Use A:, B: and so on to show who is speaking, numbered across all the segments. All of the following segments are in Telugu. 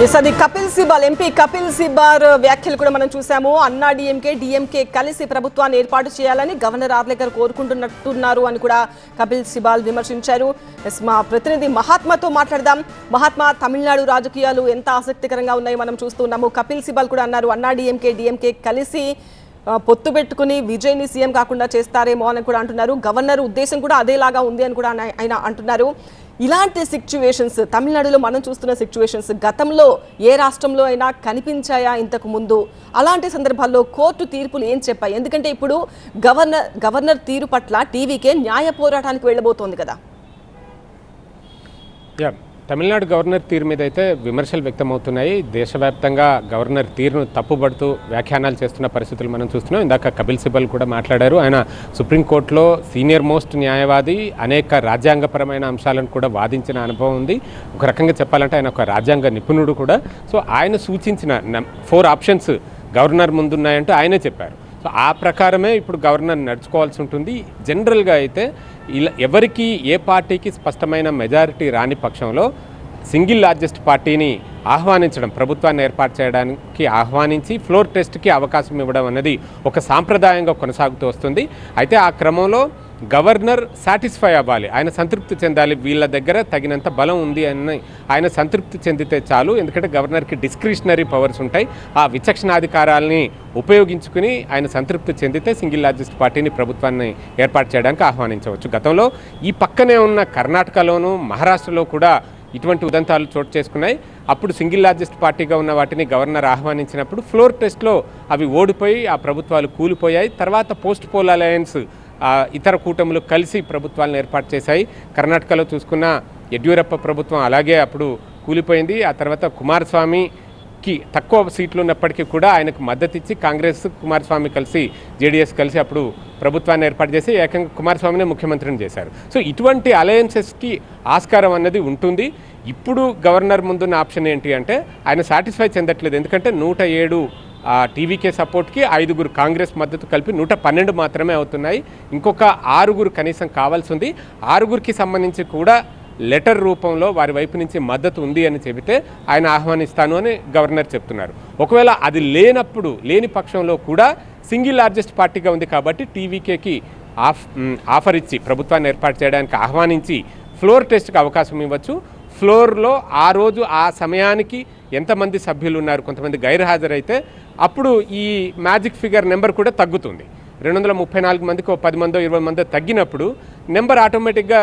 A: అది కపిల్ సిబాల్ ఎంపీ కపిల్ సిబాల్ వ్యాఖ్యలు కూడా మనం చూసాము. అన్నా డిఎంకే కలిసి ప్రభుత్వాన్ని ఏర్పాటు చేయాలని గవర్నర్ ఆర్లేకర్ కోరుకుంటున్నట్టున్నారు అని కూడా కపిల్ సిబాల్ విమర్శించారు. మా ప్రతినిధి మహాత్మాతో మాట్లాడదాం. మహాత్మా, తమిళనాడు రాజకీయాలు ఎంత ఆసక్తికరంగా ఉన్నాయో మనం చూస్తున్నాము. కపిల్ సిబాల్ కూడా అన్నారు అన్నా డిఎంకే కలిసి పొత్తు పెట్టుకుని విజయ్ని సీఎం కాకుండా చేస్తారేమో అని కూడా అంటున్నారు. గవర్నర్ ఉద్దేశం కూడా అదేలాగా ఉంది అని కూడా ఆయన అంటున్నారు. ఇలాంటి సిచ్యువేషన్స్ తమిళనాడులో మనం చూస్తున్న సిచ్యువేషన్స్ గతంలో ఏ రాష్ట్రంలో అయినా కనిపించాయా ఇంతకు ముందు? అలాంటి సందర్భాల్లో కోర్టు తీర్పులు ఏం చెప్పాయి? ఎందుకంటే ఇప్పుడు గవర్నర్ తీరు పట్ల టీవీకే న్యాయ పోరాటానికి వెళ్ళబోతోంది కదా.
B: తమిళనాడు గవర్నర్ తీరు మీద అయితే విమర్శలు వ్యక్తమవుతున్నాయి. దేశవ్యాప్తంగా గవర్నర్ తీరును తప్పుబడుతూ వ్యాఖ్యానాలు చేస్తున్న పరిస్థితులు మనం చూస్తున్నాం. ఇందాక కపిల్ సిబల్ కూడా మాట్లాడారు. ఆయన సుప్రీంకోర్టులో సీనియర్ మోస్ట్ న్యాయవాది, అనేక రాజ్యాంగపరమైన అంశాలను కూడా వాదించిన అనుభవం ఉంది. ఒక రకంగా చెప్పాలంటే ఆయన ఒక రాజ్యాంగ నిపుణుడు కూడా. సో ఆయన సూచించిన 4 ఆప్షన్స్ గవర్నర్ ముందున్నాయంటూ ఆయనే చెప్పారు. సో ఆ ప్రకారమే ఇప్పుడు గవర్నర్ నడుచుకోవాల్సి ఉంటుంది. జనరల్గా అయితే ఇలా ఎవరికి ఏ పార్టీకి స్పష్టమైన మెజారిటీ రాని పక్షంలో సింగిల్ లార్జెస్ట్ పార్టీని ఆహ్వానించడం, ప్రభుత్వాన్ని ఏర్పాటు చేయడానికి ఆహ్వానించి ఫ్లోర్ టెస్ట్కి అవకాశం ఇవ్వడం అనేది ఒక సాంప్రదాయంగా కొనసాగుతూ వస్తుంది. అయితే ఆ క్రమంలో గవర్నర్ సాటిస్ఫై అవ్వాలి, ఆయన సంతృప్తి చెందాలి. వీళ్ళ దగ్గర తగినంత బలం ఉంది అని ఆయన సంతృప్తి చెందితే చాలు. ఎందుకంటే గవర్నర్కి డిస్క్రిషనరీ పవర్స్ ఉంటాయి. ఆ విచక్షణాధికారాలని ఉపయోగించుకుని ఆయన సంతృప్తి చెందితే సింగిల్ లార్జెస్ట్ పార్టీని ప్రభుత్వాన్ని ఏర్పాటు చేయడానికి ఆహ్వానించవచ్చు. గతంలో ఈ పక్కనే ఉన్న కర్ణాటకలోను మహారాష్ట్రలో కూడా ఇటువంటి ఉదంతాలు చోటు చేసుకున్నాయి. అప్పుడు సింగిల్ లార్జెస్ట్ పార్టీగా ఉన్న వాటిని గవర్నర్ ఆహ్వానించినప్పుడు ఫ్లోర్ టెస్ట్లో అవి ఓడిపోయి ఆ ప్రభుత్వాలు కూలిపోయాయి. తర్వాత పోస్ట్ పోల్ అలయన్స్ ఇతర కూటములు కలిసి ప్రభుత్వాలను ఏర్పాటు చేశాయి. కర్ణాటకలో చూసుకున్న యడ్యూరప్ప ప్రభుత్వం అలాగే అప్పుడు కూలిపోయింది. ఆ తర్వాత కుమారస్వామికి తక్కువ సీట్లు ఉన్నప్పటికీ కూడా ఆయనకు మద్దతు ఇచ్చి కాంగ్రెస్, కుమారస్వామి కలిసి, జేడీఎస్ కలిసి అప్పుడు ప్రభుత్వాన్ని ఏర్పాటు చేసి ఏకంగా కుమారస్వామిని ముఖ్యమంత్రిని చేశారు. సో ఇటువంటి అలయన్సెస్కి ఆస్కారం అన్నది ఉంటుంది. ఇప్పుడు గవర్నర్ ముందున్న ఆప్షన్ ఏంటి అంటే ఆయన సాటిస్ఫై చెందట్లేదు. ఎందుకంటే 107 టీవీకే సపోర్ట్కి 5 కాంగ్రెస్ మద్దతు కలిపి 112 మాత్రమే అవుతున్నాయి. ఇంకొక 6 కనీసం కావాల్సి ఉంది. 6కి సంబంధించి కూడా లెటర్ రూపంలో వారి వైపు నుంచి మద్దతు ఉంది అని చెబితే ఆయన ఆహ్వానిస్తాను అని గవర్నర్ చెప్తున్నారు. ఒకవేళ అది లేని పక్షంలో కూడా సింగిల్ లార్జెస్ట్ పార్టీగా ఉంది కాబట్టి టీవీకేకి ఆఫర్ ఇచ్చి ప్రభుత్వాన్ని ఏర్పాటు చేయడానికి ఆహ్వానించి ఫ్లోర్ టెస్ట్కి అవకాశం ఇవ్వచ్చు. ఫ్లోర్లో ఆ రోజు ఆ సమయానికి ఎంతమంది సభ్యులు ఉన్నారు, కొంతమంది గైర్హాజరైతే అప్పుడు ఈ మ్యాజిక్ ఫిగర్ నెంబర్ కూడా తగ్గుతుంది. 234 మందికి 10 మందో 20 మందో తగ్గినప్పుడు నెంబర్ ఆటోమేటిక్గా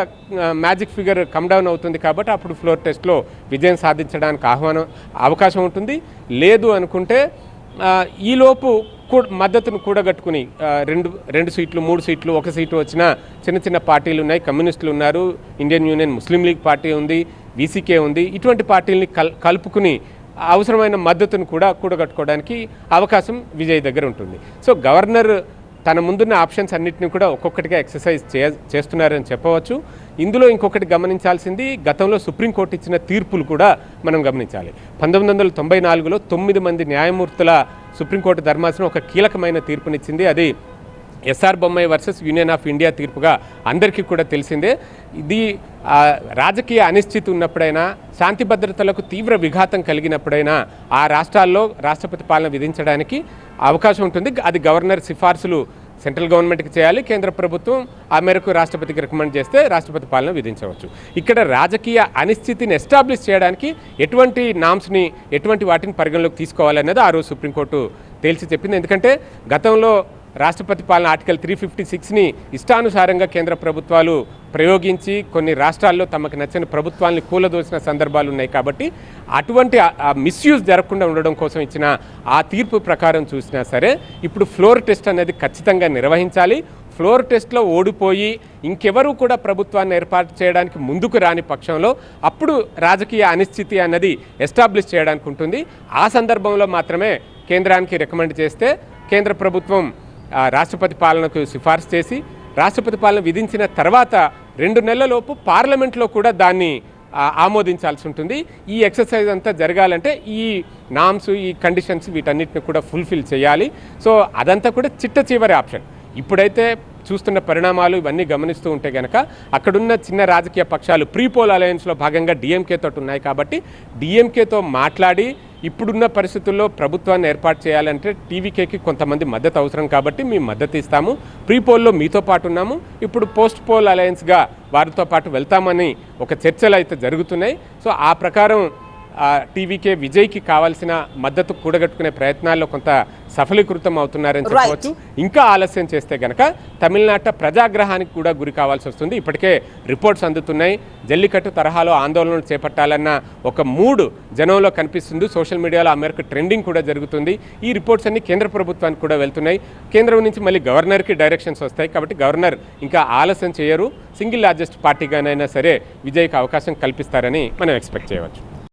B: మ్యాజిక్ ఫిగర్ కమ్ డౌన్ అవుతుంది. కాబట్టి అప్పుడు ఫ్లోర్ టెస్ట్లో విజయం సాధించడానికి అవకాశం ఉంటుంది. లేదు అనుకుంటే ఈలోపు మద్దతును కూడగట్టుకుని 2 సీట్లు 3 సీట్లు 1 సీటు వచ్చిన చిన్న పార్టీలు ఉన్నాయి. కమ్యూనిస్టులు ఉన్నారు, ఇండియన్ యూనియన్ ముస్లిం లీగ్ పార్టీ ఉంది, వీసీకే ఉంది. ఇటువంటి పార్టీలని కలుపుకుని అవసరమైన మద్దతును కూడా కూడగట్టుకోవడానికి అవకాశం విజయ్ దగ్గర ఉంటుంది. సో గవర్నర్ తన ముందున్న ఆప్షన్స్ అన్నింటినీ కూడా ఒక్కొక్కటిగా ఎక్సర్సైజ్ చేస్తున్నారని చెప్పవచ్చు. ఇందులో ఇంకొకటి గమనించాల్సింది, గతంలో సుప్రీంకోర్టు ఇచ్చిన తీర్పులు కూడా మనం గమనించాలి. 1994లో 9 మంది న్యాయమూర్తుల సుప్రీంకోర్టు ధర్మాసనం ఒక కీలకమైన తీర్పునిచ్చింది. అది S R Bommai versus Union of India తీర్పుగా అందరికీ కూడా తెలిసిందే. ఇది రాజకీయ అనిశ్చితి ఉన్నప్పుడైనా, శాంతి భద్రతలకు తీవ్ర విఘాతం కలిగినప్పుడైనా ఆ రాష్ట్రాల్లో రాష్ట్రపతి పాలన విధించడానికి అవకాశం ఉంటుంది. అది గవర్నర్ సిఫార్సులు సెంట్రల్ గవర్నమెంట్కి చేయాలి. కేంద్ర ప్రభుత్వం ఆ మేరకు రాష్ట్రపతికి రికమెండ్ చేస్తే రాష్ట్రపతి పాలన విధించవచ్చు. ఇక్కడ రాజకీయ అనిశ్చితిని ఎస్టాబ్లిష్ చేయడానికి ఎటువంటి నామ్స్ని, ఎటువంటి వాటిని పరిగణలోకి తీసుకోవాలనేది ఆ రోజు సుప్రీంకోర్టు తేల్చి చెప్పింది. ఎందుకంటే గతంలో రాష్ట్రపతి పాలన ఆర్టికల్ 356ని ఇష్టానుసారంగా కేంద్ర ప్రభుత్వాలు ప్రయోగించి కొన్ని రాష్ట్రాల్లో తమకు నచ్చని ప్రభుత్వాన్ని కూలదోసిన సందర్భాలు ఉన్నాయి. కాబట్టి అటువంటి మిస్యూజ్ జరగకుండా ఉండడం కోసం ఇచ్చిన ఆ తీర్పు ప్రకారం చూసినా సరే ఇప్పుడు ఫ్లోర్ టెస్ట్ అనేది ఖచ్చితంగా నిర్వహించాలి. ఫ్లోర్ టెస్ట్లో ఓడిపోయి ఇంకెవరూ కూడా ప్రభుత్వాన్ని ఏర్పాటు చేయడానికి ముందుకు రాని పక్షంలో అప్పుడు రాజకీయ అనిశ్చితి అన్నది ఎస్టాబ్లిష్ చేయడానికి ఉంటుంది. ఆ సందర్భంలో మాత్రమే కేంద్రానికి రికమెండ్ చేస్తే కేంద్ర ప్రభుత్వం రాష్ట్రపతి పాలనకు సిఫార్సు చేసి రాష్ట్రపతి పాలన విధించిన తర్వాత 2 నెలలలోపు పార్లమెంట్లో కూడా దాన్ని ఆమోదించాల్సి ఉంటుంది. ఈ ఎక్సర్సైజ్ అంతా జరగాలంటే ఈ నామ్స్, ఈ కండిషన్స్ వీటన్నిటిని కూడా ఫుల్ఫిల్ చేయాలి. సో అదంతా కూడా చిట్ట చివరి ఆప్షన్. ఇప్పుడైతే చూస్తున్న పరిణామాలు ఇవన్నీ గమనిస్తూ ఉంటే కనుక అక్కడున్న చిన్న రాజకీయ పక్షాలు ప్రీ పోల్ అలయన్స్లో భాగంగా డిఎంకేతో ఉన్నాయి కాబట్టి డిఎంకేతో మాట్లాడి ఇప్పుడున్న పరిస్థితుల్లో ప్రభుత్వాన్ని ఏర్పాటు చేయాలంటే టీవీకేకి కొంతమంది మద్దతు అవసరం కాబట్టి మేము మద్దతు ఇస్తాము, ప్రీ పోల్లో మీతో పాటు ఉన్నాము, ఇప్పుడు పోస్ట్ పోల్ అలయన్స్గా వారితో పాటు వెళ్తామని ఒక చర్చలు అయితే జరుగుతున్నాయి. సో ఆ ప్రకారం టీవీకే విజయ్కి కావాల్సిన మద్దతు కూడగట్టుకునే ప్రయత్నాల్లో కొంత సఫలీకృతం అవుతున్నారని చెప్పవచ్చు. ఇంకా ఆలస్యం చేస్తే గనక తమిళనాట ప్రజాగ్రహానికి కూడా గురి కావాల్సి వస్తుంది. ఇప్పటికే రిపోర్ట్స్ అందుతున్నాయి, జల్లికట్టు తరహాలో ఆందోళనలు చేపట్టాలన్న ఒక మూడ్ జనంలో కనిపిస్తుంది. సోషల్ మీడియాలో ఆ మేరకు ట్రెండింగ్ కూడా జరుగుతుంది. ఈ రిపోర్ట్స్ అన్ని కేంద్ర ప్రభుత్వానికి కూడా వెళ్తున్నాయి. కేంద్రం నుంచి మళ్ళీ గవర్నర్కి డైరెక్షన్స్ వస్తాయి కాబట్టి గవర్నర్ ఇంకా ఆలస్యం చేయరు. సింగిల్ లార్జెస్ట్ పార్టీగానైనా సరే విజయ్కి అవకాశం కల్పిస్తారని మనం ఎక్స్పెక్ట్ చేయవచ్చు.